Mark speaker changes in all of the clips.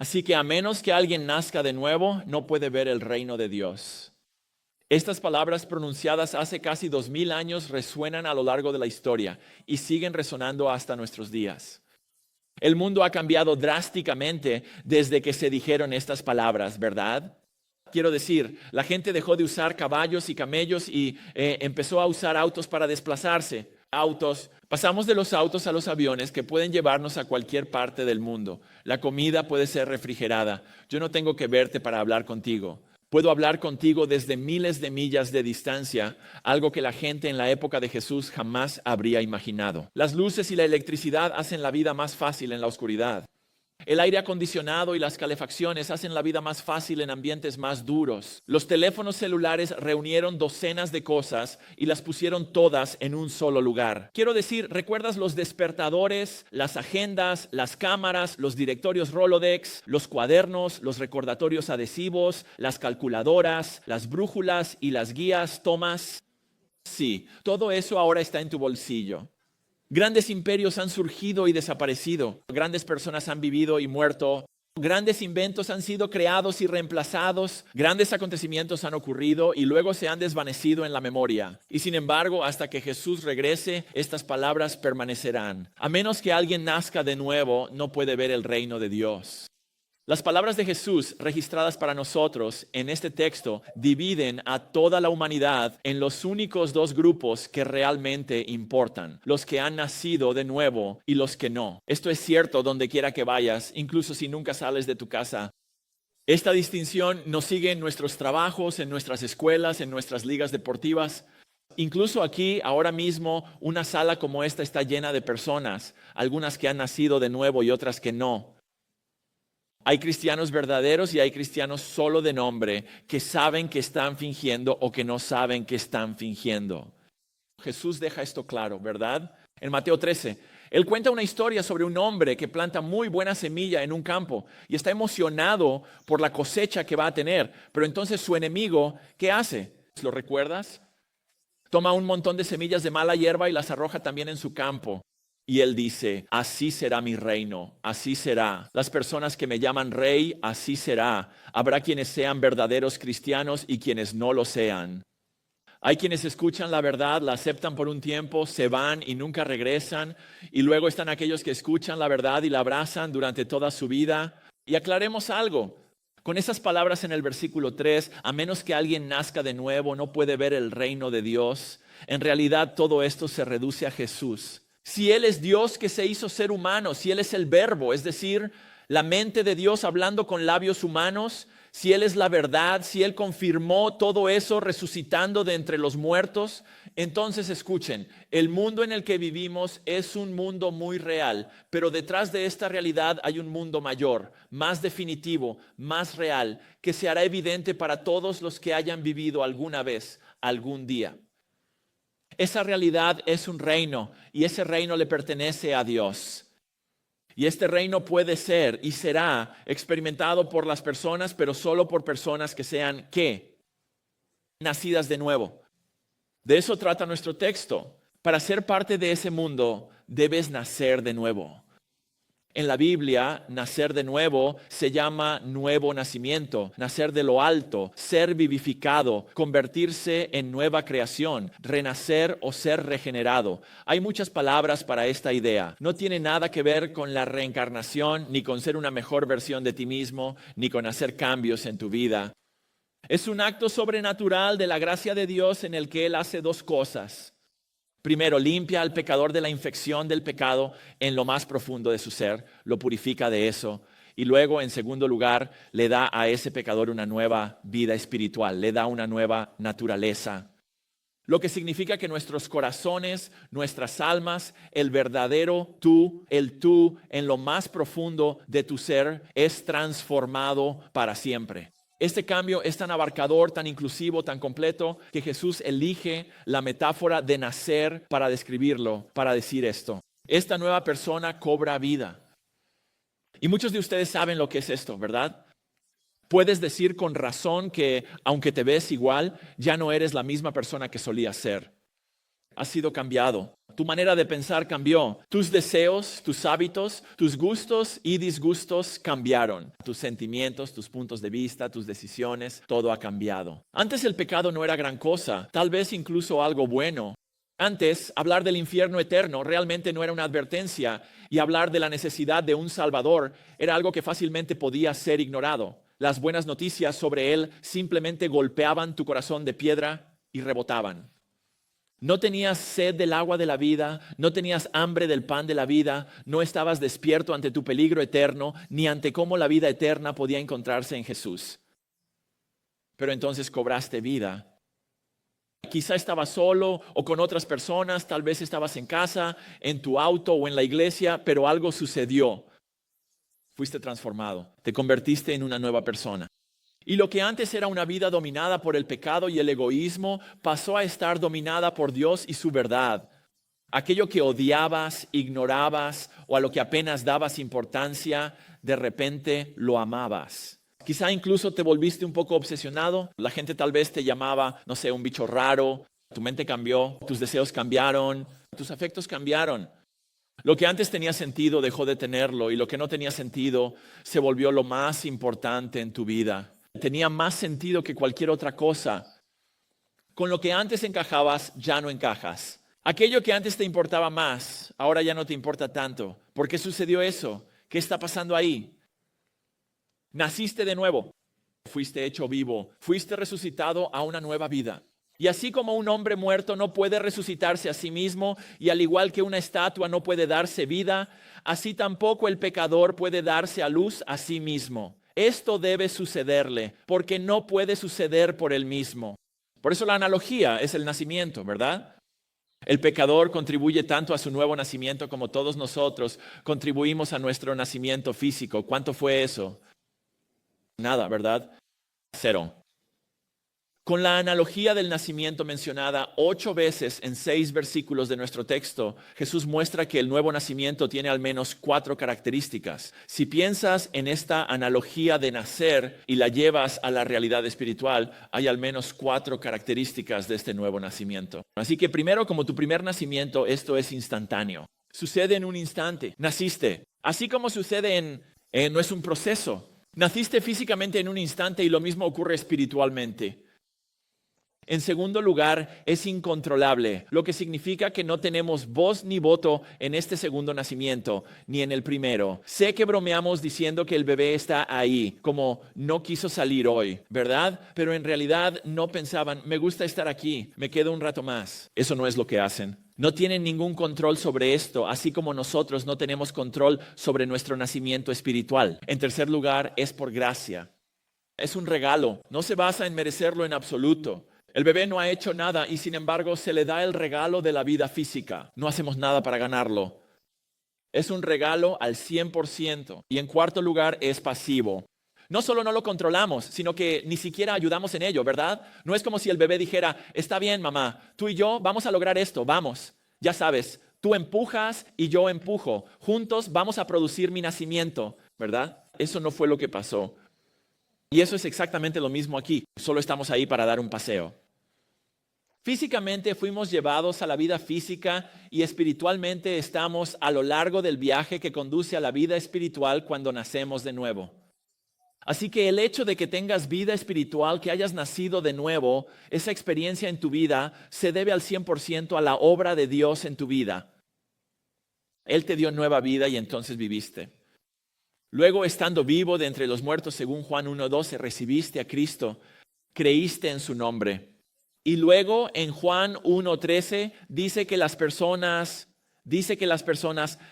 Speaker 1: Así que a menos que alguien nazca de nuevo, no puede ver el reino de Dios. Estas palabras pronunciadas hace casi 2000 años resuenan a lo largo de la historia y siguen resonando hasta nuestros días. El mundo ha cambiado drásticamente desde que se dijeron estas palabras, ¿verdad? Quiero decir, la gente dejó de usar caballos y camellos y empezó a usar autos para desplazarse. Pasamos de los autos a los aviones que pueden llevarnos a cualquier parte del mundo. La comida puede ser refrigerada. Yo no tengo que verte para hablar contigo. Puedo hablar contigo desde miles de millas de distancia, algo que la gente en la época de Jesús jamás habría imaginado. Las luces y la electricidad hacen la vida más fácil en la oscuridad. El aire acondicionado y las calefacciones hacen la vida más fácil en ambientes más duros. Los teléfonos celulares reunieron docenas de cosas y las pusieron todas en un solo lugar. Quiero decir, ¿recuerdas los despertadores, las agendas, las cámaras, los directorios Rolodex, los cuadernos, los recordatorios adhesivos, las calculadoras, las brújulas y las guías Thomas? Sí, todo eso ahora está en tu bolsillo. Grandes imperios han surgido y desaparecido. Grandes personas han vivido y muerto. Grandes inventos han sido creados y reemplazados. Grandes acontecimientos han ocurrido y luego se han desvanecido en la memoria. Y sin embargo, hasta que Jesús regrese, estas palabras permanecerán. A menos que alguien nazca de nuevo, no puede ver el reino de Dios. Las palabras de Jesús registradas para nosotros en este texto dividen a toda la humanidad en los únicos dos grupos que realmente importan, los que han nacido de nuevo y los que no. Esto es cierto donde quiera que vayas, incluso si nunca sales de tu casa. Esta distinción nos sigue en nuestros trabajos, en nuestras escuelas, en nuestras ligas deportivas. Incluso aquí, ahora mismo, una sala como esta está llena de personas, algunas que han nacido de nuevo y otras que no. Hay cristianos verdaderos y hay cristianos solo de nombre que saben que están fingiendo o que no saben que están fingiendo. Jesús deja esto claro, ¿verdad? En Mateo 13, Él cuenta una historia sobre un hombre que planta muy buena semilla en un campo y está emocionado por la cosecha que va a tener. Pero entonces su enemigo, ¿qué hace? ¿Lo recuerdas? Toma un montón de semillas de mala hierba y las arroja también en su campo. Y él dice, así será mi reino, así será. Las personas que me llaman rey, así será. Habrá quienes sean verdaderos cristianos y quienes no lo sean. Hay quienes escuchan la verdad, la aceptan por un tiempo, se van y nunca regresan. Y luego están aquellos que escuchan la verdad y la abrazan durante toda su vida. Y aclaremos algo. Con esas palabras en el versículo 3, a menos que alguien nazca de nuevo, no puede ver el reino de Dios. En realidad todo esto se reduce a Jesús. Si Él es Dios que se hizo ser humano, si Él es el verbo, es decir, la mente de Dios hablando con labios humanos, si Él es la verdad, si Él confirmó todo eso resucitando de entre los muertos, entonces escuchen, el mundo en el que vivimos es un mundo muy real, pero detrás de esta realidad hay un mundo mayor, más definitivo, más real, que se hará evidente para todos los que hayan vivido alguna vez, algún día. Esa realidad es un reino y ese reino le pertenece a Dios. Y este reino puede ser y será experimentado por las personas, pero solo por personas que sean, ¿qué? Nacidas de nuevo. De eso trata nuestro texto. Para ser parte de ese mundo, debes nacer de nuevo. En la Biblia, nacer de nuevo se llama nuevo nacimiento, nacer de lo alto, ser vivificado, convertirse en nueva creación, renacer o ser regenerado. Hay muchas palabras para esta idea. No tiene nada que ver con la reencarnación, ni con ser una mejor versión de ti mismo, ni con hacer cambios en tu vida. Es un acto sobrenatural de la gracia de Dios en el que Él hace dos cosas. Primero, limpia al pecador de la infección del pecado en lo más profundo de su ser, lo purifica de eso. Y luego, en segundo lugar, le da a ese pecador una nueva vida espiritual, le da una nueva naturaleza. Lo que significa que nuestros corazones, nuestras almas, el verdadero tú, el tú en lo más profundo de tu ser es transformado para siempre. Este cambio es tan abarcador, tan inclusivo, tan completo, que Jesús elige la metáfora de nacer para describirlo, para decir esto. Esta nueva persona cobra vida. Y muchos de ustedes saben lo que es esto, ¿verdad? Puedes decir con razón que, aunque te ves igual, ya no eres la misma persona que solías ser. Has sido cambiado. Tu manera de pensar cambió. Tus deseos, tus hábitos, tus gustos y disgustos cambiaron. Tus sentimientos, tus puntos de vista, tus decisiones, todo ha cambiado. Antes el pecado no era gran cosa, tal vez incluso algo bueno. Antes, hablar del infierno eterno realmente no era una advertencia y hablar de la necesidad de un Salvador era algo que fácilmente podía ser ignorado. Las buenas noticias sobre él simplemente golpeaban tu corazón de piedra y rebotaban. No tenías sed del agua de la vida, no tenías hambre del pan de la vida, no estabas despierto ante tu peligro eterno, ni ante cómo la vida eterna podía encontrarse en Jesús. Pero entonces cobraste vida. Quizá estabas solo o con otras personas, tal vez estabas en casa, en tu auto o en la iglesia, pero algo sucedió. Fuiste transformado, te convertiste en una nueva persona. Y lo que antes era una vida dominada por el pecado y el egoísmo, pasó a estar dominada por Dios y su verdad. Aquello que odiabas, ignorabas o a lo que apenas dabas importancia, de repente lo amabas. Quizá incluso te volviste un poco obsesionado. La gente tal vez te llamaba, no sé, un bicho raro. Tu mente cambió, tus deseos cambiaron, tus afectos cambiaron. Lo que antes tenía sentido dejó de tenerlo y lo que no tenía sentido se volvió lo más importante en tu vida. Tenía más sentido que cualquier otra cosa. Con lo que antes encajabas, ya no encajas. Aquello que antes te importaba más, ahora ya no te importa tanto. ¿Por qué sucedió eso? ¿Qué está pasando ahí? Naciste de nuevo, fuiste hecho vivo, fuiste resucitado a una nueva vida. Y así como un hombre muerto no puede resucitarse a sí mismo, y al igual que una estatua no puede darse vida, así tampoco el pecador puede darse a luz a sí mismo. Esto debe sucederle, porque no puede suceder por él mismo. Por eso la analogía es el nacimiento, ¿verdad? El pecador contribuye tanto a su nuevo nacimiento como todos nosotros contribuimos a nuestro nacimiento físico. ¿Cuánto fue eso? Nada, ¿verdad? 0. Con la analogía del nacimiento mencionada 8 veces en 6 versículos de nuestro texto, Jesús muestra que el nuevo nacimiento tiene al menos 4 características. Si piensas en esta analogía de nacer y la llevas a la realidad espiritual, hay al menos 4 características de este nuevo nacimiento. Así que primero, como tu primer nacimiento, esto es instantáneo. Sucede en un instante. Naciste. Así como sucede no es un proceso. Naciste físicamente en un instante y lo mismo ocurre espiritualmente. En segundo lugar, es incontrolable, lo que significa que no tenemos voz ni voto en este segundo nacimiento, ni en el primero. Sé que bromeamos diciendo que el bebé está ahí, como no quiso salir hoy, ¿verdad? Pero en realidad no pensaban, me gusta estar aquí, me quedo un rato más. Eso no es lo que hacen. No tienen ningún control sobre esto, así como nosotros no tenemos control sobre nuestro nacimiento espiritual. En tercer lugar, es por gracia. Es un regalo, no se basa en merecerlo en absoluto. El bebé no ha hecho nada y sin embargo se le da el regalo de la vida física. No hacemos nada para ganarlo. Es un regalo al 100%. Y en cuarto lugar, es pasivo. No solo no lo controlamos, sino que ni siquiera ayudamos en ello, ¿verdad? No es como si el bebé dijera, está bien, mamá, tú y yo vamos a lograr esto, vamos. Ya sabes, tú empujas y yo empujo. Juntos vamos a producir mi nacimiento, ¿verdad? Eso no fue lo que pasó. Y eso es exactamente lo mismo aquí. Solo estamos ahí para dar un paseo. Físicamente fuimos llevados a la vida física y espiritualmente estamos a lo largo del viaje que conduce a la vida espiritual cuando nacemos de nuevo. Así que el hecho de que tengas vida espiritual, que hayas nacido de nuevo, esa experiencia en tu vida se debe al 100% a la obra de Dios en tu vida. Él te dio nueva vida y entonces viviste. Luego, estando vivo de entre los muertos, según Juan 1:12, recibiste a Cristo, creíste en su nombre. Y luego en Juan 1:13 dice que las personas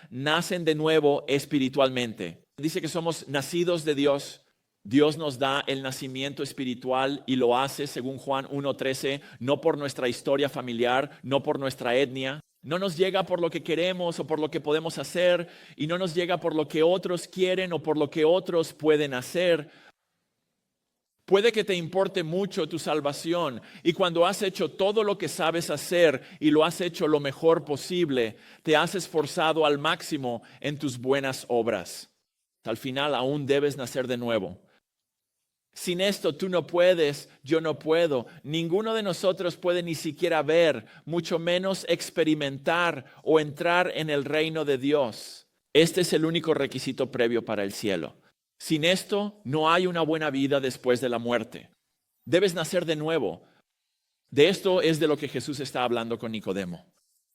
Speaker 1: nacen de nuevo espiritualmente. Dice que somos nacidos de Dios. Dios nos da el nacimiento espiritual y lo hace, según Juan 1:13, no por nuestra historia familiar, no por nuestra etnia. No nos llega por lo que queremos o por lo que podemos hacer y no nos llega por lo que otros quieren o por lo que otros pueden hacer. Puede que te importe mucho tu salvación y cuando has hecho todo lo que sabes hacer y lo has hecho lo mejor posible, te has esforzado al máximo en tus buenas obras. Al final aún debes nacer de nuevo. Sin esto tú no puedes, yo no puedo. Ninguno de nosotros puede ni siquiera ver, mucho menos experimentar o entrar en el reino de Dios. Este es el único requisito previo para el cielo. Sin esto no hay una buena vida después de la muerte. Debes nacer de nuevo. De esto es de lo que Jesús está hablando con Nicodemo.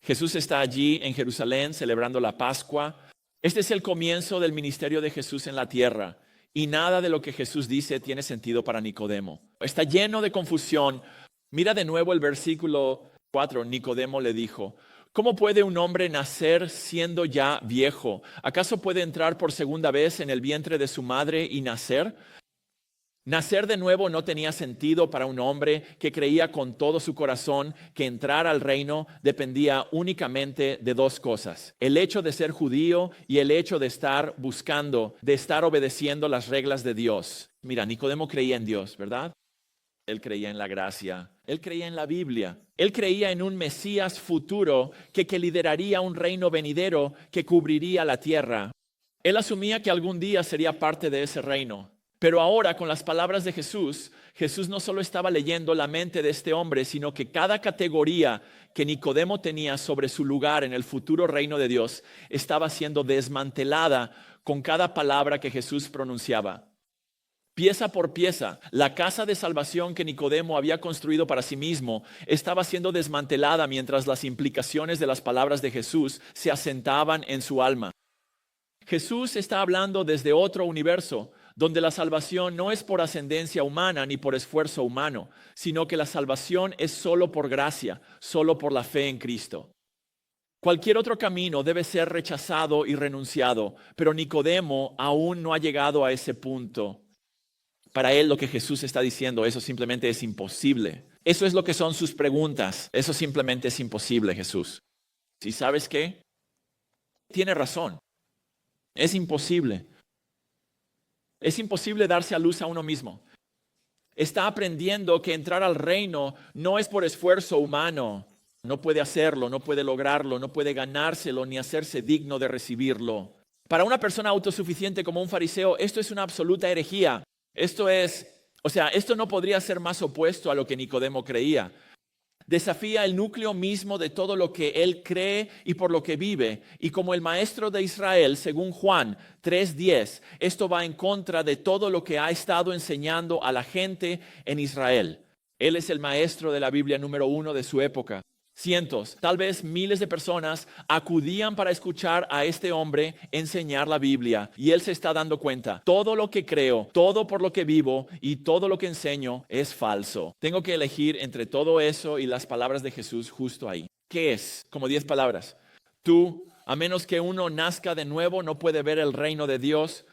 Speaker 1: Jesús está allí en Jerusalén celebrando la Pascua. Este es el comienzo del ministerio de Jesús en la tierra. Y nada de lo que Jesús dice tiene sentido para Nicodemo. Está lleno de confusión. Mira de nuevo el versículo 4. Nicodemo le dijo, ¿cómo puede un hombre nacer siendo ya viejo? ¿Acaso puede entrar por segunda vez en el vientre de su madre y nacer? Nacer de nuevo no tenía sentido para un hombre que creía con todo su corazón que entrar al reino dependía únicamente de dos cosas: el hecho de ser judío y el hecho de estar buscando, de estar obedeciendo las reglas de Dios. Mira, Nicodemo creía en Dios, ¿verdad? Él creía en la gracia, él creía en la Biblia, él creía en un Mesías futuro que lideraría un reino venidero que cubriría la tierra. Él asumía que algún día sería parte de ese reino. Pero ahora, con las palabras de Jesús, Jesús no solo estaba leyendo la mente de este hombre, sino que cada categoría que Nicodemo tenía sobre su lugar en el futuro reino de Dios estaba siendo desmantelada con cada palabra que Jesús pronunciaba. Pieza por pieza, la casa de salvación que Nicodemo había construido para sí mismo estaba siendo desmantelada mientras las implicaciones de las palabras de Jesús se asentaban en su alma. Jesús está hablando desde otro universo, donde la salvación no es por ascendencia humana ni por esfuerzo humano, sino que la salvación es solo por gracia, solo por la fe en Cristo. Cualquier otro camino debe ser rechazado y renunciado, pero Nicodemo aún no ha llegado a ese punto. Para él lo que Jesús está diciendo, eso simplemente es imposible. Eso es lo que son sus preguntas. Eso simplemente es imposible, Jesús. ¿Y sabes qué? Tiene razón. Es imposible. Es imposible darse a luz a uno mismo. Está aprendiendo que entrar al reino no es por esfuerzo humano. No puede hacerlo, no puede lograrlo, no puede ganárselo ni hacerse digno de recibirlo. Para una persona autosuficiente como un fariseo, esto es una absoluta herejía. Esto no podría ser más opuesto a lo que Nicodemo creía. Desafía el núcleo mismo de todo lo que él cree y por lo que vive. Y como el maestro de Israel, según Juan 3:10, esto va en contra de todo lo que ha estado enseñando a la gente en Israel. Él es el maestro de la Biblia número 1 de su época. Cientos, tal vez miles de personas acudían para escuchar a este hombre enseñar la Biblia. Y él se está dando cuenta, todo lo que creo, todo por lo que vivo y todo lo que enseño es falso. Tengo que elegir entre todo eso y las palabras de Jesús justo ahí. ¿Qué es? Como 10 palabras. Tú, a menos que uno nazca de nuevo, no puede ver el reino de Dios.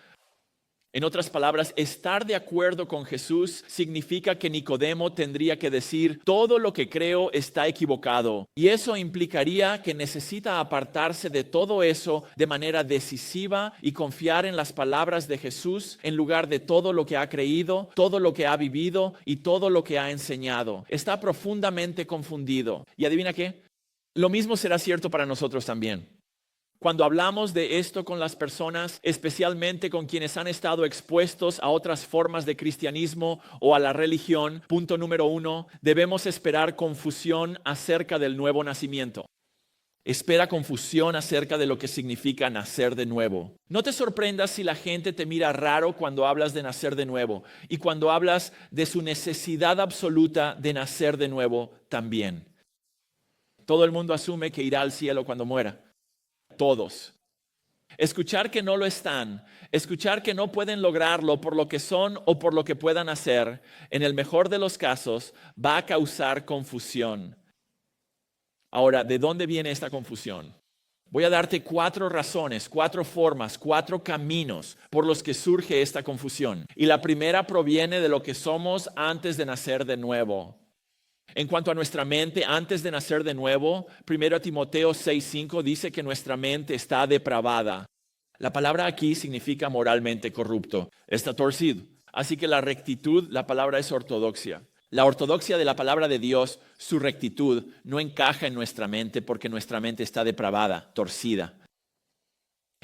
Speaker 1: En otras palabras, estar de acuerdo con Jesús significa que Nicodemo tendría que decir, todo lo que creo está equivocado. Y eso implicaría que necesita apartarse de todo eso de manera decisiva y confiar en las palabras de Jesús en lugar de todo lo que ha creído, todo lo que ha vivido y todo lo que ha enseñado. Está profundamente confundido. ¿Y adivina qué? Lo mismo será cierto para nosotros también. Cuando hablamos de esto con las personas, especialmente con quienes han estado expuestos a otras formas de cristianismo o a la religión, punto número 1, debemos esperar confusión acerca del nuevo nacimiento. Espera confusión acerca de lo que significa nacer de nuevo. No te sorprendas si la gente te mira raro cuando hablas de nacer de nuevo y cuando hablas de su necesidad absoluta de nacer de nuevo también. Todo el mundo asume que irá al cielo cuando muera. Todos. Escuchar que no lo están, escuchar que no pueden lograrlo por lo que son o por lo que puedan hacer, en el mejor de los casos, va a causar confusión. Ahora, ¿de dónde viene esta confusión? Voy a darte 4 razones, 4 formas, 4 caminos por los que surge esta confusión. Y la primera proviene de lo que somos antes de nacer de nuevo. En cuanto a nuestra mente, antes de nacer de nuevo, 1 Timoteo 6:5 dice que nuestra mente está depravada. La palabra aquí significa moralmente corrupto, está torcido. Así que la rectitud, la palabra es ortodoxia. La ortodoxia de la palabra de Dios, su rectitud, no encaja en nuestra mente porque nuestra mente está depravada, torcida.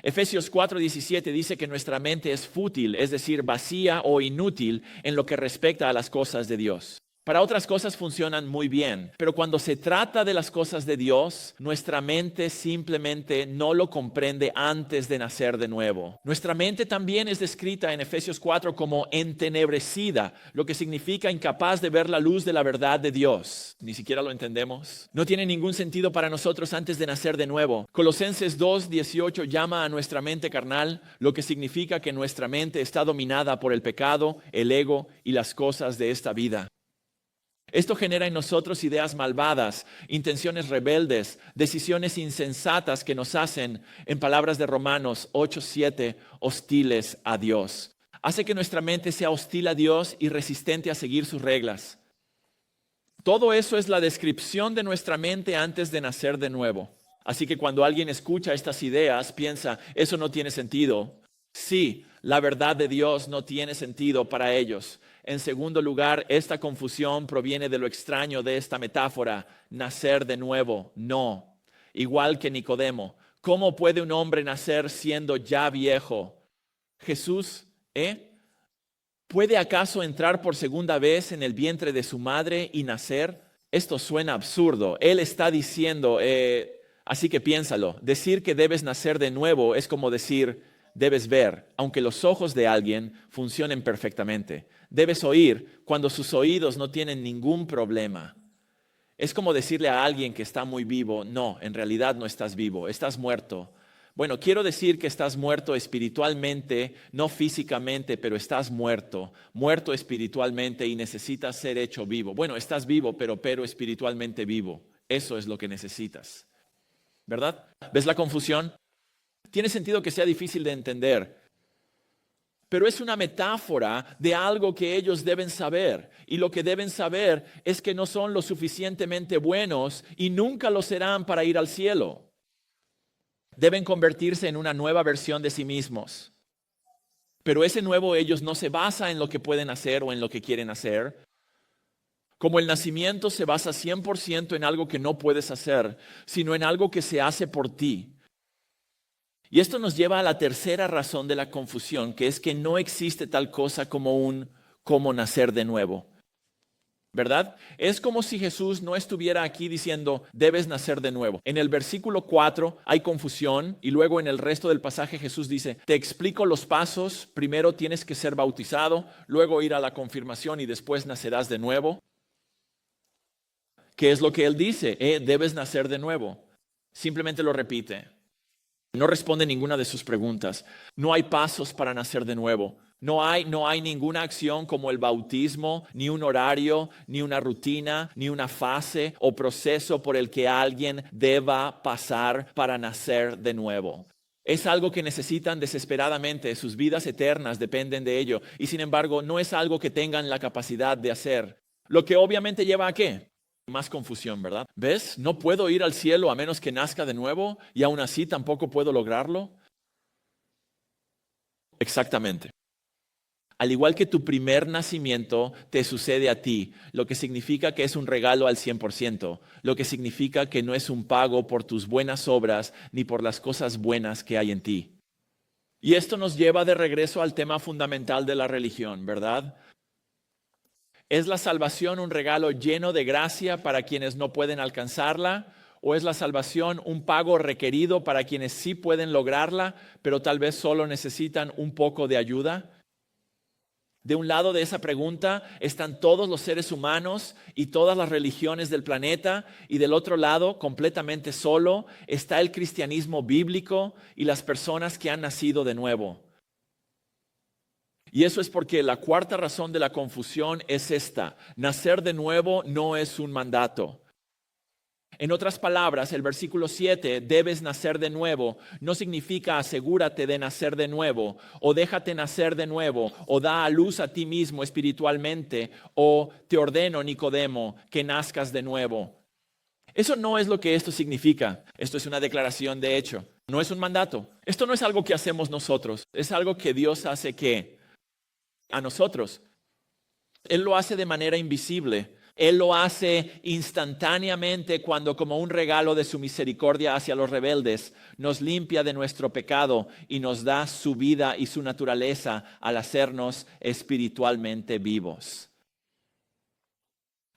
Speaker 1: Efesios 4:17 dice que nuestra mente es fútil, es decir, vacía o inútil en lo que respecta a las cosas de Dios. Para otras cosas funcionan muy bien, pero cuando se trata de las cosas de Dios, nuestra mente simplemente no lo comprende antes de nacer de nuevo. Nuestra mente también es descrita en Efesios 4 como entenebrecida, lo que significa incapaz de ver la luz de la verdad de Dios. Ni siquiera lo entendemos. No tiene ningún sentido para nosotros antes de nacer de nuevo. Colosenses 2:18 llama a nuestra mente carnal, lo que significa que nuestra mente está dominada por el pecado, el ego y las cosas de esta vida. Esto genera en nosotros ideas malvadas, intenciones rebeldes, decisiones insensatas que nos hacen, en palabras de Romanos 8:7, hostiles a Dios. Hace que nuestra mente sea hostil a Dios y resistente a seguir sus reglas. Todo eso es la descripción de nuestra mente antes de nacer de nuevo. Así que cuando alguien escucha estas ideas, piensa, eso no tiene sentido. Sí, la verdad de Dios no tiene sentido para ellos. En segundo lugar, esta confusión proviene de lo extraño de esta metáfora, nacer de nuevo. No, igual que Nicodemo. ¿Cómo puede un hombre nacer siendo ya viejo? Jesús, ¿puede acaso entrar por segunda vez en el vientre de su madre y nacer? Esto suena absurdo. Él está diciendo, así que piénsalo, decir que debes nacer de nuevo es como decir, debes ver, aunque los ojos de alguien funcionen perfectamente. Debes oír cuando sus oídos no tienen ningún problema. Es como decirle a alguien que está muy vivo, no, en realidad no estás vivo, estás muerto. Bueno, quiero decir que estás muerto espiritualmente, no físicamente, pero estás muerto espiritualmente y necesitas ser hecho vivo. Bueno, estás vivo, pero espiritualmente vivo. Eso es lo que necesitas. ¿Verdad? ¿Ves la confusión? Tiene sentido que sea difícil de entender, pero es una metáfora de algo que ellos deben saber. Y lo que deben saber es que no son lo suficientemente buenos y nunca lo serán para ir al cielo. Deben convertirse en una nueva versión de sí mismos. Pero ese nuevo ellos no se basa en lo que pueden hacer o en lo que quieren hacer. Como el nacimiento se basa 100% en algo que no puedes hacer, sino en algo que se hace por ti. Y esto nos lleva a la tercera razón de la confusión, que es que no existe tal cosa como como nacer de nuevo. ¿Verdad? Es como si Jesús no estuviera aquí diciendo, debes nacer de nuevo. En el versículo 4 hay confusión y luego en el resto del pasaje Jesús dice, te explico los pasos, primero tienes que ser bautizado, luego ir a la confirmación y después nacerás de nuevo. ¿Qué es lo que él dice? Debes nacer de nuevo. Simplemente lo repite. No responde ninguna de sus preguntas. No hay pasos para nacer de nuevo. No hay ninguna acción como el bautismo, ni un horario, ni una rutina, ni una fase o proceso por el que alguien deba pasar para nacer de nuevo. Es algo que necesitan desesperadamente. Sus vidas eternas dependen de ello. Y sin embargo, no es algo que tengan la capacidad de hacer. Lo que obviamente lleva a ¿qué? Más confusión, ¿verdad? ¿Ves? No puedo ir al cielo a menos que nazca de nuevo y aún así tampoco puedo lograrlo. Exactamente. Al igual que tu primer nacimiento te sucede a ti, lo que significa que es un regalo al 100%, lo que significa que no es un pago por tus buenas obras ni por las cosas buenas que hay en ti. Y esto nos lleva de regreso al tema fundamental de la religión, ¿verdad? ¿Es la salvación un regalo lleno de gracia para quienes no pueden alcanzarla? ¿O es la salvación un pago requerido para quienes sí pueden lograrla, pero tal vez solo necesitan un poco de ayuda? De un lado de esa pregunta están todos los seres humanos y todas las religiones del planeta, y del otro lado, completamente solo, está el cristianismo bíblico y las personas que han nacido de nuevo. Y eso es porque la cuarta razón de la confusión es esta: nacer de nuevo no es un mandato. En otras palabras, el versículo 7, debes nacer de nuevo, no significa asegúrate de nacer de nuevo, o déjate nacer de nuevo, o da a luz a ti mismo espiritualmente, o te ordeno, Nicodemo, que nazcas de nuevo. Eso no es lo que esto significa. Esto es una declaración de hecho, no es un mandato. Esto no es algo que hacemos nosotros, es algo que Dios hace a nosotros. Él lo hace de manera invisible. Él lo hace instantáneamente cuando, como un regalo de su misericordia hacia los rebeldes, nos limpia de nuestro pecado y nos da su vida y su naturaleza al hacernos espiritualmente vivos.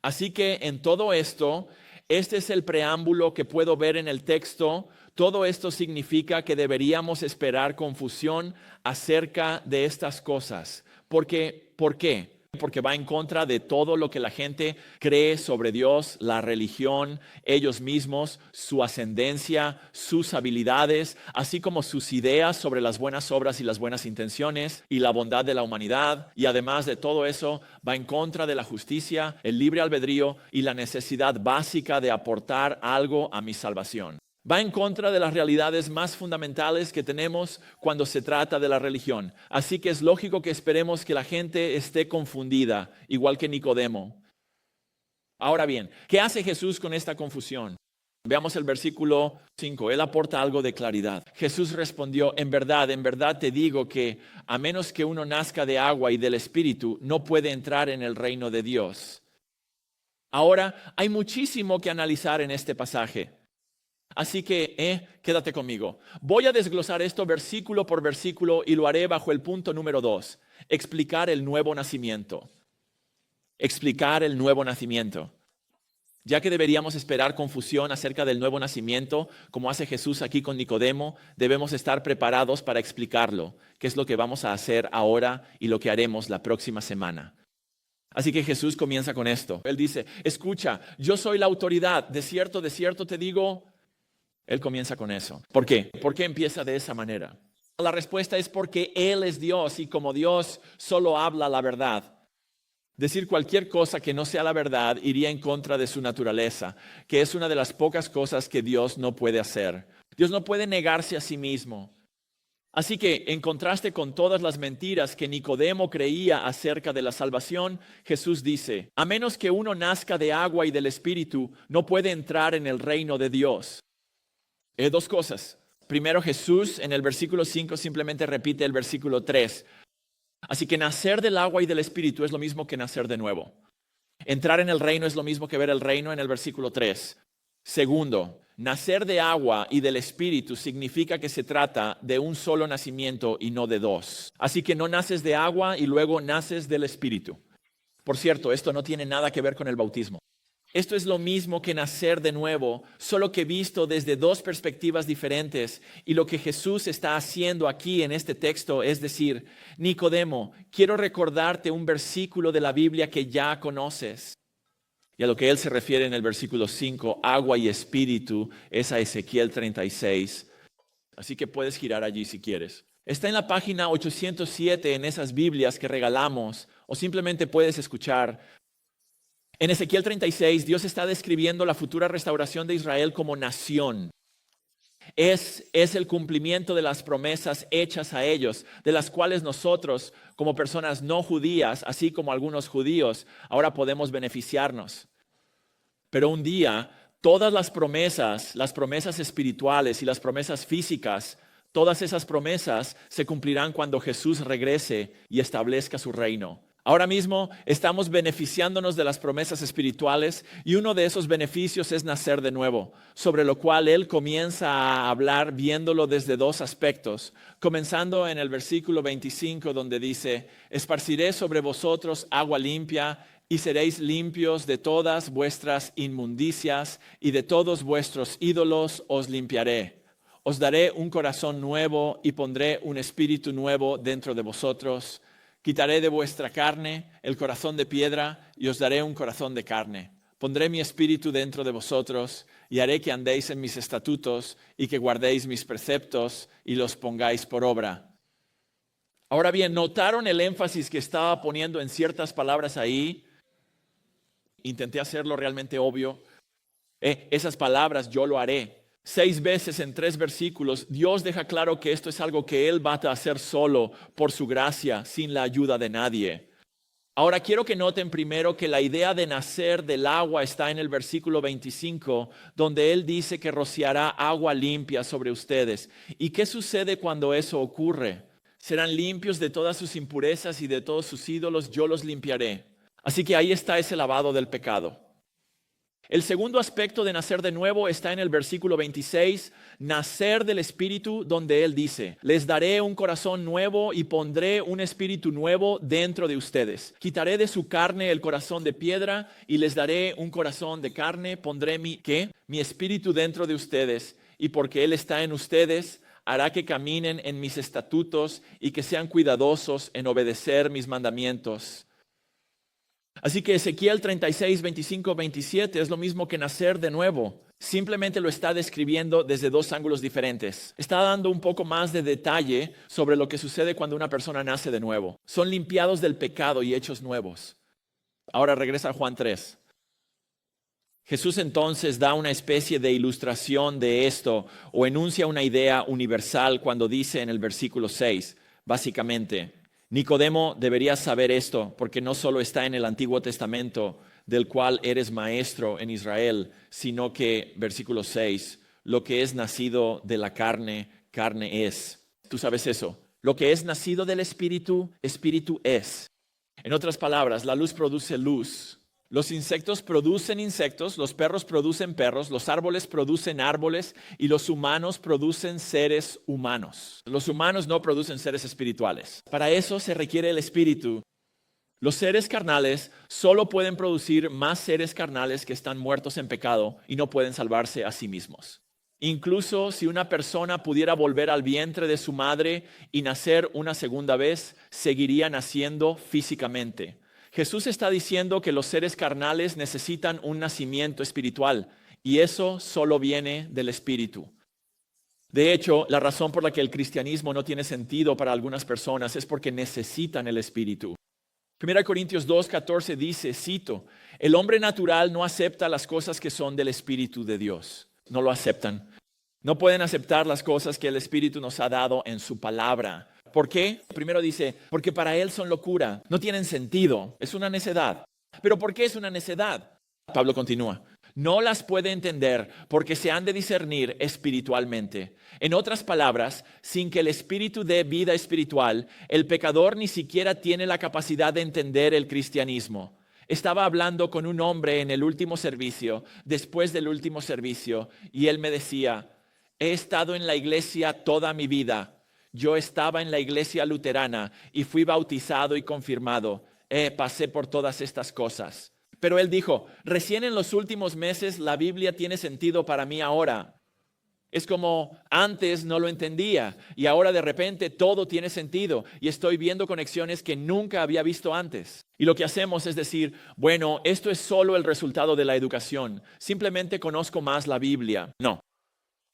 Speaker 1: Así que en todo esto, este es el preámbulo que puedo ver en el texto. Todo esto significa que deberíamos esperar confusión acerca de estas cosas. ¿Por qué? Porque va en contra de todo lo que la gente cree sobre Dios, la religión, ellos mismos, su ascendencia, sus habilidades, así como sus ideas sobre las buenas obras y las buenas intenciones y la bondad de la humanidad. Y además de todo eso, va en contra de la justicia, el libre albedrío y la necesidad básica de aportar algo a mi salvación. Va en contra de las realidades más fundamentales que tenemos cuando se trata de la religión. Así que es lógico que esperemos que la gente esté confundida, igual que Nicodemo. Ahora bien, ¿qué hace Jesús con esta confusión? Veamos el versículo 5. Él aporta algo de claridad. Jesús respondió, en verdad te digo que a menos que uno nazca de agua y del Espíritu, no puede entrar en el reino de Dios. Ahora, hay muchísimo que analizar en este pasaje. Así que, quédate conmigo. Voy a desglosar esto versículo por versículo y lo haré bajo el punto número 2. Explicar el nuevo nacimiento. Explicar el nuevo nacimiento. Ya que deberíamos esperar confusión acerca del nuevo nacimiento, como hace Jesús aquí con Nicodemo, debemos estar preparados para explicarlo, que es lo que vamos a hacer ahora y lo que haremos la próxima semana. Así que Jesús comienza con esto. Él dice, escucha, yo soy la autoridad, de cierto te digo. Él comienza con eso. ¿Por qué? ¿Por qué empieza de esa manera? La respuesta es porque Él es Dios y como Dios solo habla la verdad. Decir cualquier cosa que no sea la verdad iría en contra de su naturaleza, que es una de las pocas cosas que Dios no puede hacer. Dios no puede negarse a sí mismo. Así que, en contraste con todas las mentiras que Nicodemo creía acerca de la salvación, Jesús dice, a menos que uno nazca de agua y del Espíritu, no puede entrar en el reino de Dios. Dos cosas. Primero, Jesús en el versículo 5 simplemente repite el versículo 3. Así que nacer del agua y del Espíritu es lo mismo que nacer de nuevo. Entrar en el reino es lo mismo que ver el reino en el versículo 3. Segundo, nacer de agua y del Espíritu significa que se trata de un solo nacimiento y no de dos. Así que no naces de agua y luego naces del Espíritu. Por cierto, esto no tiene nada que ver con el bautismo. Esto es lo mismo que nacer de nuevo, solo que visto desde dos perspectivas diferentes. Y lo que Jesús está haciendo aquí en este texto es decir, Nicodemo, quiero recordarte un versículo de la Biblia que ya conoces. Y a lo que él se refiere en el versículo 5, agua y espíritu, es a Ezequiel 36. Así que puedes girar allí si quieres. Está en la página 807 en esas Biblias que regalamos, o simplemente puedes escuchar. En Ezequiel 36, Dios está describiendo la futura restauración de Israel como nación. Es el cumplimiento de las promesas hechas a ellos, de las cuales nosotros, como personas no judías, así como algunos judíos, ahora podemos beneficiarnos. Pero un día, todas las promesas espirituales y las promesas físicas, todas esas promesas se cumplirán cuando Jesús regrese y establezca su reino. Ahora mismo estamos beneficiándonos de las promesas espirituales y uno de esos beneficios es nacer de nuevo, sobre lo cual él comienza a hablar viéndolo desde dos aspectos, comenzando en el versículo 25 donde dice, esparciré sobre vosotros agua limpia y seréis limpios de todas vuestras inmundicias y de todos vuestros ídolos os limpiaré. Os daré un corazón nuevo y pondré un espíritu nuevo dentro de vosotros. Quitaré de vuestra carne el corazón de piedra y os daré un corazón de carne. Pondré mi espíritu dentro de vosotros y haré que andéis en mis estatutos y que guardéis mis preceptos y los pongáis por obra. Ahora bien, ¿notaron el énfasis que estaba poniendo en ciertas palabras ahí? Intenté hacerlo realmente obvio. Esas palabras, yo lo haré. 6 veces en 3 versículos, Dios deja claro que esto es algo que Él va a hacer solo por su gracia, sin la ayuda de nadie. Ahora quiero que noten primero que la idea de nacer del agua está en el versículo 25, donde Él dice que rociará agua limpia sobre ustedes. ¿Y qué sucede cuando eso ocurre? Serán limpios de todas sus impurezas y de todos sus ídolos, yo los limpiaré. Así que ahí está ese lavado del pecado. El segundo aspecto de nacer de nuevo está en el versículo 26, nacer del Espíritu, donde Él dice, les daré un corazón nuevo y pondré un espíritu nuevo dentro de ustedes. Quitaré de su carne el corazón de piedra y les daré un corazón de carne. Pondré mi espíritu dentro de ustedes, y porque Él está en ustedes, hará que caminen en mis estatutos y que sean cuidadosos en obedecer mis mandamientos. Así que Ezequiel 36, 25, 27 es lo mismo que nacer de nuevo. Simplemente lo está describiendo desde dos ángulos diferentes. Está dando un poco más de detalle sobre lo que sucede cuando una persona nace de nuevo. Son limpiados del pecado y hechos nuevos. Ahora regresa a Juan 3. Jesús entonces da una especie de ilustración de esto o enuncia una idea universal cuando dice en el versículo 6, básicamente, Nicodemo, deberías saber esto, porque no solo está en el Antiguo Testamento, del cual eres maestro en Israel, sino que, versículo 6, lo que es nacido de la carne, carne es. ¿Tú sabes eso? Lo que es nacido del Espíritu, Espíritu es. En otras palabras, la luz produce luz. Los insectos producen insectos, los perros producen perros, los árboles producen árboles y los humanos producen seres humanos. Los humanos no producen seres espirituales. Para eso se requiere el Espíritu. Los seres carnales solo pueden producir más seres carnales que están muertos en pecado y no pueden salvarse a sí mismos. Incluso si una persona pudiera volver al vientre de su madre y nacer una segunda vez, seguiría naciendo físicamente. Jesús está diciendo que los seres carnales necesitan un nacimiento espiritual y eso solo viene del Espíritu. De hecho, la razón por la que el cristianismo no tiene sentido para algunas personas es porque necesitan el Espíritu. 1 Corintios 2:14 dice, cito, el hombre natural no acepta las cosas que son del Espíritu de Dios. No lo aceptan. No pueden aceptar las cosas que el Espíritu nos ha dado en su palabra. ¿Por qué? Primero dice, porque para él son locura, no tienen sentido, es una necedad. ¿Pero por qué es una necedad? Pablo continúa, no las puede entender porque se han de discernir espiritualmente. En otras palabras, sin que el Espíritu dé vida espiritual, el pecador ni siquiera tiene la capacidad de entender el cristianismo. Estaba hablando con un hombre en el último servicio, después del último servicio, y él me decía, he estado en la iglesia toda mi vida. Yo estaba en la iglesia luterana y fui bautizado y confirmado. Pasé por todas estas cosas. Pero él dijo, recién en los últimos meses la Biblia tiene sentido para mí ahora. Es como antes no lo entendía y ahora de repente todo tiene sentido y estoy viendo conexiones que nunca había visto antes. Y lo que hacemos es decir, bueno, esto es solo el resultado de la educación. Simplemente conozco más la Biblia. No.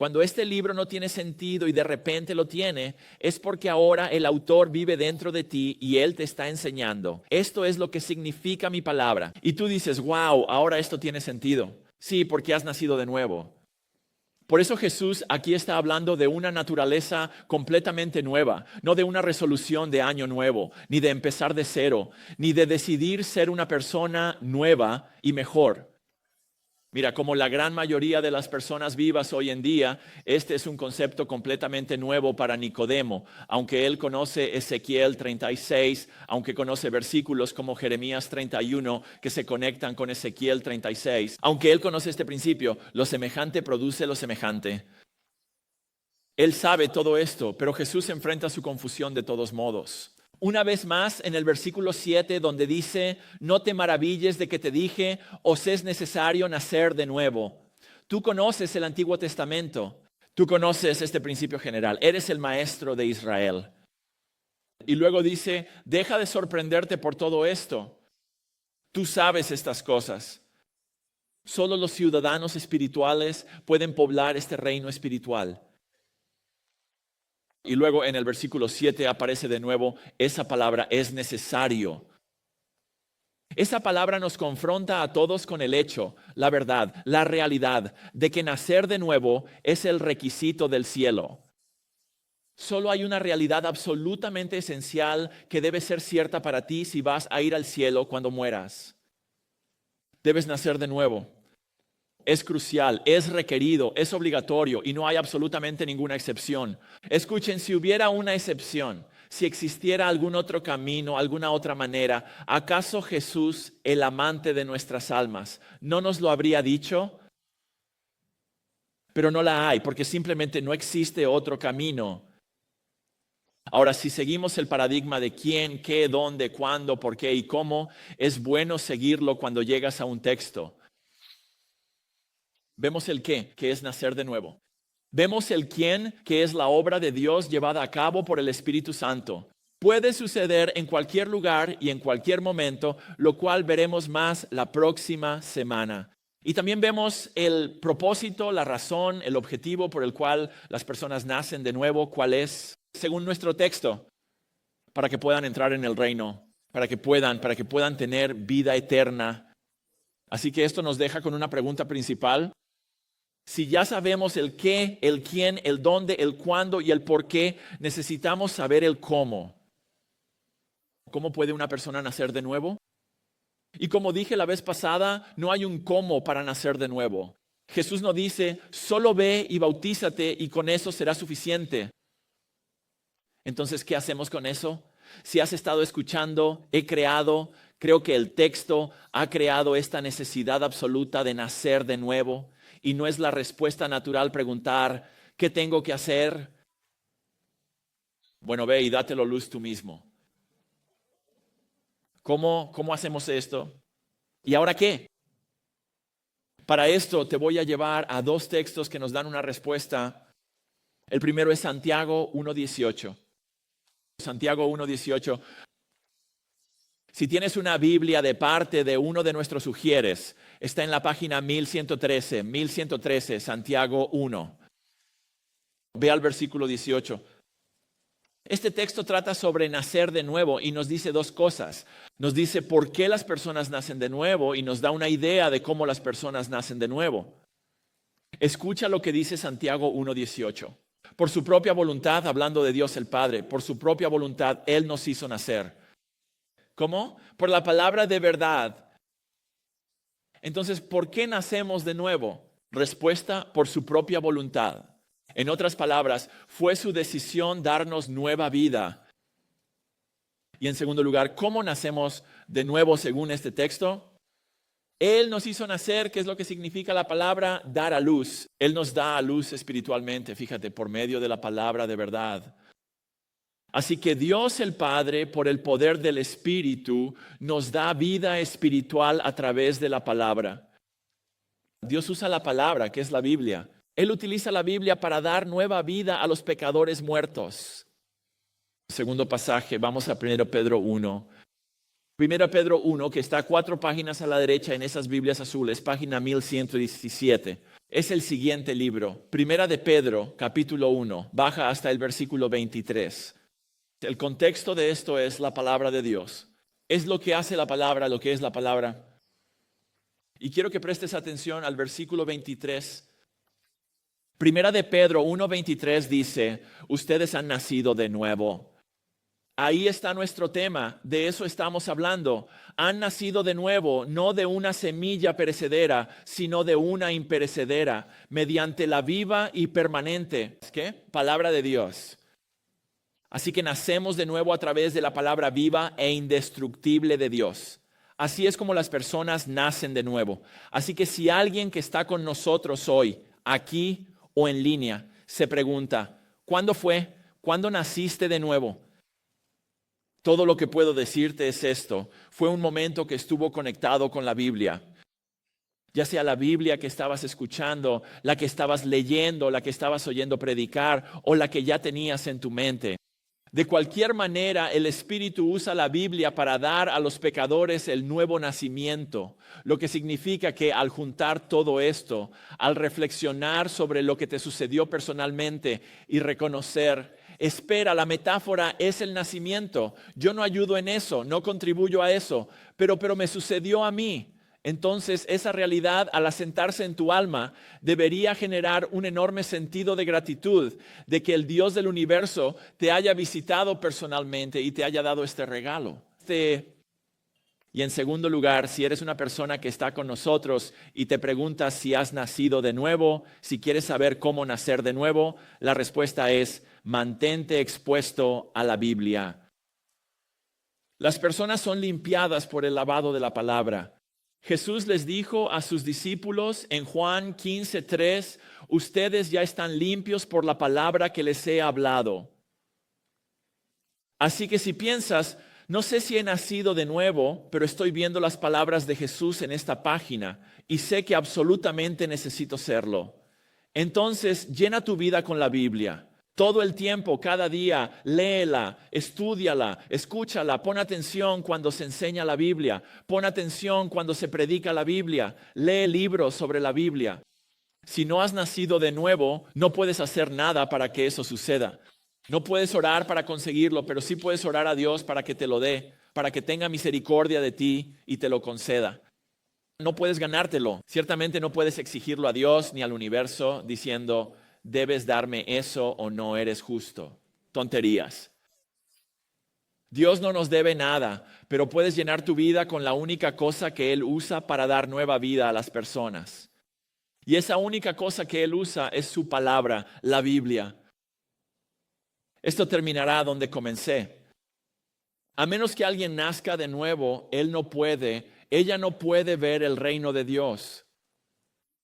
Speaker 1: Cuando este libro no tiene sentido y de repente lo tiene, es porque ahora el autor vive dentro de ti y él te está enseñando. Esto es lo que significa mi palabra. Y tú dices, wow, ahora esto tiene sentido. Sí, porque has nacido de nuevo. Por eso Jesús aquí está hablando de una naturaleza completamente nueva, no de una resolución de año nuevo, ni de empezar de cero, ni de decidir ser una persona nueva y mejor. Mira, como la gran mayoría de las personas vivas hoy en día, este es un concepto completamente nuevo para Nicodemo. Aunque él conoce Ezequiel 36, aunque conoce versículos como Jeremías 31 que se conectan con Ezequiel 36, aunque él conoce este principio, lo semejante produce lo semejante. Él sabe todo esto, pero Jesús enfrenta su confusión de todos modos. Una vez más en el versículo 7 donde dice, no te maravilles de que te dije, os es necesario nacer de nuevo. Tú conoces el Antiguo Testamento, tú conoces este principio general, eres el maestro de Israel. Y luego dice, deja de sorprenderte por todo esto. Tú sabes estas cosas. Solo los ciudadanos espirituales pueden poblar este reino espiritual. Y luego en el versículo 7 aparece de nuevo esa palabra, es necesario. Esa palabra nos confronta a todos con el hecho, la verdad, la realidad de que nacer de nuevo es el requisito del cielo. Solo hay una realidad absolutamente esencial que debe ser cierta para ti si vas a ir al cielo cuando mueras. Debes nacer de nuevo. Es crucial, es requerido, es obligatorio y no hay absolutamente ninguna excepción. Escuchen, si hubiera una excepción, si existiera algún otro camino, alguna otra manera, ¿acaso Jesús, el amante de nuestras almas, no nos lo habría dicho? Pero no la hay, porque simplemente no existe otro camino. Ahora, si seguimos el paradigma de quién, qué, dónde, cuándo, por qué y cómo, es bueno seguirlo cuando llegas a un texto. Vemos el qué, que es nacer de nuevo. Vemos el quién, que es la obra de Dios llevada a cabo por el Espíritu Santo. Puede suceder en cualquier lugar y en cualquier momento, lo cual veremos más la próxima semana. Y también vemos el propósito, la razón, el objetivo por el cual las personas nacen de nuevo, cuál es, según nuestro texto, para que puedan entrar en el reino, para que puedan tener vida eterna. Así que esto nos deja con una pregunta principal. Si ya sabemos el qué, el quién, el dónde, el cuándo y el por qué, necesitamos saber el cómo. ¿Cómo puede una persona nacer de nuevo? Y como dije la vez pasada, no hay un cómo para nacer de nuevo. Jesús no dice, solo ve y bautízate y con eso será suficiente. Entonces, ¿qué hacemos con eso? Si has estado escuchando, creo que el texto ha creado esta necesidad absoluta de nacer de nuevo. Y no es la respuesta natural preguntar, ¿qué tengo que hacer? Bueno, ve y dátelo luz tú mismo. ¿Cómo hacemos esto? ¿Y ahora qué? Para esto te voy a llevar a dos textos que nos dan una respuesta. El primero es Santiago 1:18. Santiago 1:18. Si tienes una Biblia de parte de uno de nuestros sugieres, está en la página 1113, Santiago 1. Ve al versículo 18. Este texto trata sobre nacer de nuevo y nos dice dos cosas. Nos dice por qué las personas nacen de nuevo y nos da una idea de cómo las personas nacen de nuevo. Escucha lo que dice Santiago 1:18. Por su propia voluntad, hablando de Dios el Padre, por su propia voluntad, Él nos hizo nacer. ¿Cómo? Por la palabra de verdad. Entonces, ¿por qué nacemos de nuevo? Respuesta, por su propia voluntad. En otras palabras, fue su decisión darnos nueva vida. Y en segundo lugar, ¿cómo nacemos de nuevo según este texto? Él nos hizo nacer, ¿qué es lo que significa la palabra? Dar a luz. Él nos da a luz espiritualmente, fíjate, por medio de la palabra de verdad. Así que Dios el Padre, por el poder del Espíritu, nos da vida espiritual a través de la palabra. Dios usa la palabra, que es la Biblia. Él utiliza la Biblia para dar nueva vida a los pecadores muertos. Segundo pasaje, vamos a 1 Pedro 1. 1 Pedro 1, que está 4 páginas a la derecha en esas Biblias azules, página 1117. Es el siguiente libro. 1 de Pedro, capítulo 1, baja hasta el versículo 23. El contexto de esto es la palabra de Dios. Es lo que hace la palabra, lo que es la palabra. Y quiero que prestes atención al versículo 23. Primera de Pedro 1:23 dice, ustedes han nacido de nuevo. Ahí está nuestro tema, de eso estamos hablando. Han nacido de nuevo, no de una semilla perecedera, sino de una imperecedera, mediante la viva y permanente, ¿qué? Palabra de Dios. Así que nacemos de nuevo a través de la palabra viva e indestructible de Dios. Así es como las personas nacen de nuevo. Así que si alguien que está con nosotros hoy, aquí o en línea, se pregunta, ¿cuándo fue? ¿Cuándo naciste de nuevo? Todo lo que puedo decirte es esto. Fue un momento que estuvo conectado con la Biblia. Ya sea la Biblia que estabas escuchando, la que estabas leyendo, la que estabas oyendo predicar o la que ya tenías en tu mente. De cualquier manera, el Espíritu usa la Biblia para dar a los pecadores el nuevo nacimiento, lo que significa que al juntar todo esto, al reflexionar sobre lo que te sucedió personalmente y reconocer, espera, la metáfora es el nacimiento. Yo no ayudo en eso, no contribuyo a eso, pero me sucedió a mí. Entonces, esa realidad, al asentarse en tu alma, debería generar un enorme sentido de gratitud de que el Dios del universo te haya visitado personalmente y te haya dado este regalo. Y Y en segundo lugar, si eres una persona que está con nosotros y te preguntas si has nacido de nuevo, si quieres saber cómo nacer de nuevo, la respuesta es mantente expuesto a la Biblia. Las personas son limpiadas por el lavado de la palabra. Jesús les dijo a sus discípulos en Juan 15:3, ustedes ya están limpios por la palabra que les he hablado. Así que si piensas, no sé si he nacido de nuevo, pero estoy viendo las palabras de Jesús en esta página y sé que absolutamente necesito serlo. Entonces, llena tu vida con la Biblia. Todo el tiempo, cada día, léela, estúdiala, escúchala, pon atención cuando se enseña la Biblia, pon atención cuando se predica la Biblia, lee libros sobre la Biblia. Si no has nacido de nuevo, no puedes hacer nada para que eso suceda. No puedes orar para conseguirlo, pero sí puedes orar a Dios para que te lo dé, para que tenga misericordia de ti y te lo conceda. No puedes ganártelo. Ciertamente no puedes exigirlo a Dios ni al universo diciendo, debes darme eso o no eres justo. Tonterías. Dios no nos debe nada, pero puedes llenar tu vida con la única cosa que Él usa para dar nueva vida a las personas. Y esa única cosa que Él usa es su palabra, la Biblia. Esto terminará donde comencé. A menos que alguien nazca de nuevo, ella no puede ver el reino de Dios.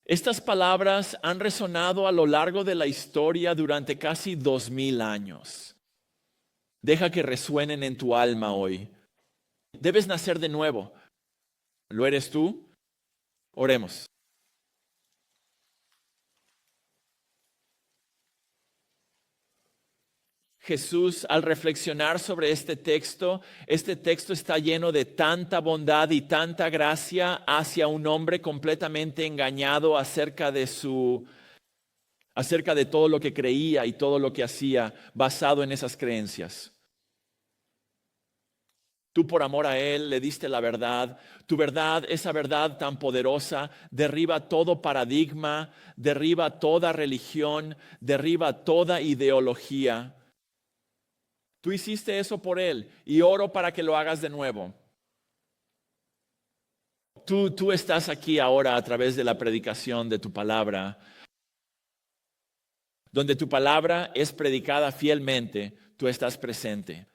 Speaker 1: Estas palabras han resonado a lo largo de la historia durante casi 2000 años. Deja que resuenen en tu alma hoy. Debes nacer de nuevo. ¿Lo eres tú? Oremos. Jesús, al reflexionar sobre este texto está lleno de tanta bondad y tanta gracia hacia un hombre completamente engañado acerca de todo lo que creía y todo lo que hacía basado en esas creencias. Tú por amor a Él le diste la verdad. Tu verdad, esa verdad tan poderosa, derriba todo paradigma, derriba toda religión, derriba toda ideología. Tú hiciste eso por Él y oro para que lo hagas de nuevo. Tú estás aquí ahora a través de la predicación de tu palabra, donde tu palabra es predicada fielmente, tú estás presente.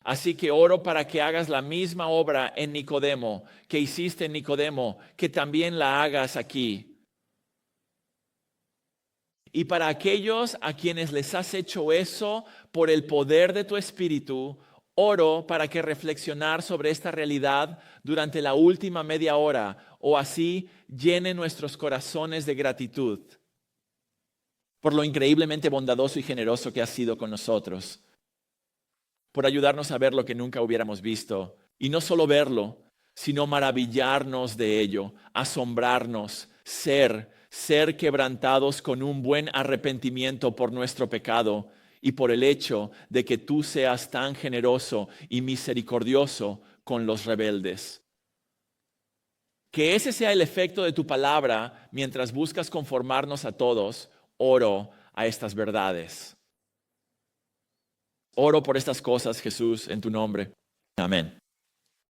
Speaker 1: Así que oro para que hagas la misma obra en Nicodemo, que hiciste en Nicodemo, que también la hagas aquí. Y para aquellos a quienes les has hecho eso por el poder de tu Espíritu, oro para que reflexionar sobre esta realidad durante la última media hora o así llene nuestros corazones de gratitud por lo increíblemente bondadoso y generoso que has sido con nosotros, por ayudarnos a ver lo que nunca hubiéramos visto y no solo verlo, sino maravillarnos de ello, asombrarnos, ser quebrantados con un buen arrepentimiento por nuestro pecado y por el hecho de que tú seas tan generoso y misericordioso con los rebeldes. Que ese sea el efecto de tu palabra mientras buscas conformarnos a todos. Oro a estas verdades. Oro por estas cosas, Jesús, en tu nombre. Amén.